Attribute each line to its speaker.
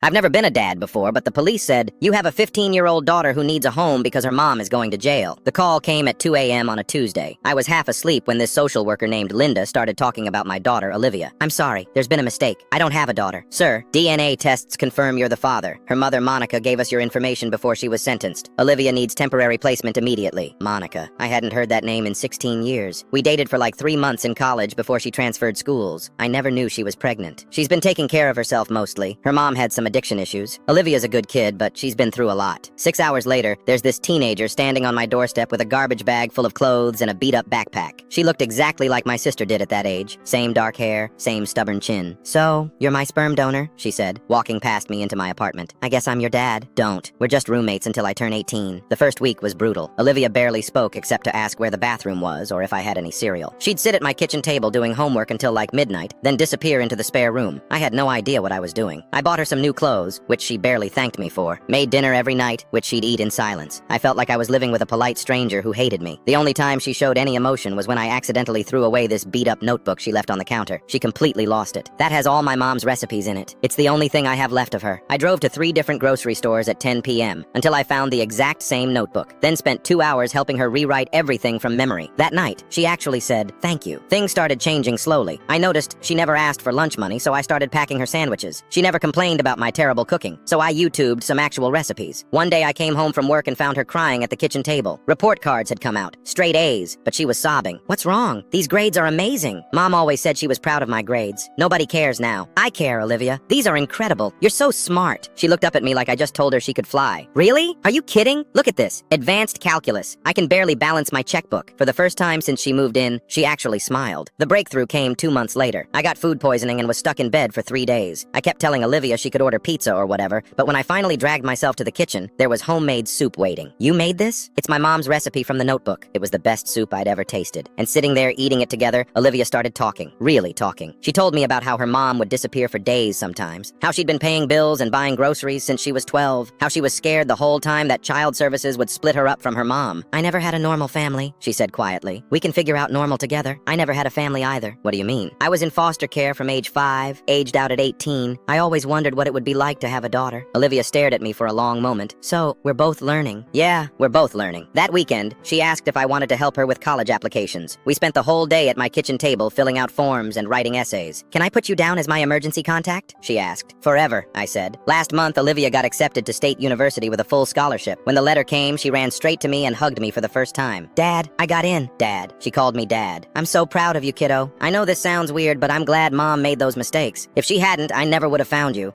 Speaker 1: I've never been a dad before, but the police said, you have a 15-year-old daughter who needs a home because her mom is going to jail. The call came at 2 a.m. on a Tuesday. I was half asleep when this social worker named Linda started talking about my daughter, Olivia. I'm sorry, there's been a mistake. I don't have a daughter. Sir, DNA tests confirm you're the father. Her mother, Monica, gave us your information before she was sentenced. Olivia needs temporary placement immediately. Monica. I hadn't heard that name in 16 years. We dated for like 3 months in college before she transferred schools. I never knew she was pregnant. She's been taking care of herself mostly. Her mom had some addiction issues. Olivia's a good kid, but she's been through a lot. 6 hours later, there's this teenager standing on my doorstep with a garbage bag full of clothes and a beat-up backpack. She looked exactly like my sister did at that age. Same dark hair, same stubborn chin. So, you're my sperm donor, she said, walking past me into my apartment. I guess I'm your dad. Don't. We're just roommates until I turn 18. The first week was brutal. Olivia barely spoke except to ask where the bathroom was or if I had any cereal. She'd sit at my kitchen table doing homework until like midnight, then disappear into the spare room. I had no idea what I was doing. I bought her some new clothes, which she barely thanked me for. Made dinner every night, which she'd eat in silence. I felt like I was living with a polite stranger who hated me. The only time she showed any emotion was when I accidentally threw away this beat-up notebook she left on the counter. She completely lost it. That has all my mom's recipes in it. It's the only thing I have left of her. I drove to 3 different grocery stores at 10 p.m. until I found the exact same notebook, then spent 2 hours helping her rewrite everything from memory. That night, she actually said, thank you. Things started changing slowly. I noticed she never asked for lunch money, so I started packing her sandwiches. She never complained about my terrible cooking, so I YouTubed some actual recipes. One day I came home from work and found her crying at the kitchen table. Report cards had come out. Straight A's, but she was sobbing. What's wrong? These grades are amazing. Mom always said she was proud of my grades. Nobody cares now. I care, Olivia. These are incredible. You're so smart. She looked up at me like I just told her she could fly. Really? Are you kidding? Look at this. Advanced calculus. I can barely balance my checkbook. For the first time since she moved in, she actually smiled. The breakthrough came 2 months later. I got food poisoning and was stuck in bed for 3 days. I kept telling Olivia she could order pizza or whatever, but when I finally dragged myself to the kitchen, there was homemade soup waiting. You made this? It's my mom's recipe from the notebook. It was the best soup I'd ever tasted. And sitting there eating it together, Olivia started talking. Really talking. She told me about how her mom would disappear for days sometimes, how she'd been paying bills and buying groceries since she was 12, how she was scared the whole time that child services would split her up from her mom. I never had a normal family, she said quietly. We can figure out normal together. I never had a family either. What do you mean? I was in foster care from age 5, aged out at 18. I always wondered what it would be like to have a daughter. Olivia stared at me for a long moment. So, we're both learning. Yeah, we're both learning. That weekend, she asked if I wanted to help her with college applications. We spent the whole day at my kitchen table filling out forms and writing essays. Can I put you down as my emergency contact? She asked. Forever, I said. Last month, Olivia got accepted to State University with a full scholarship. When the letter came, she ran straight to me and hugged me for the first time. Dad, I got in. Dad. She called me Dad. I'm so proud of you, kiddo. I know this sounds weird, but I'm glad Mom made those mistakes. If she hadn't, I never would have found you.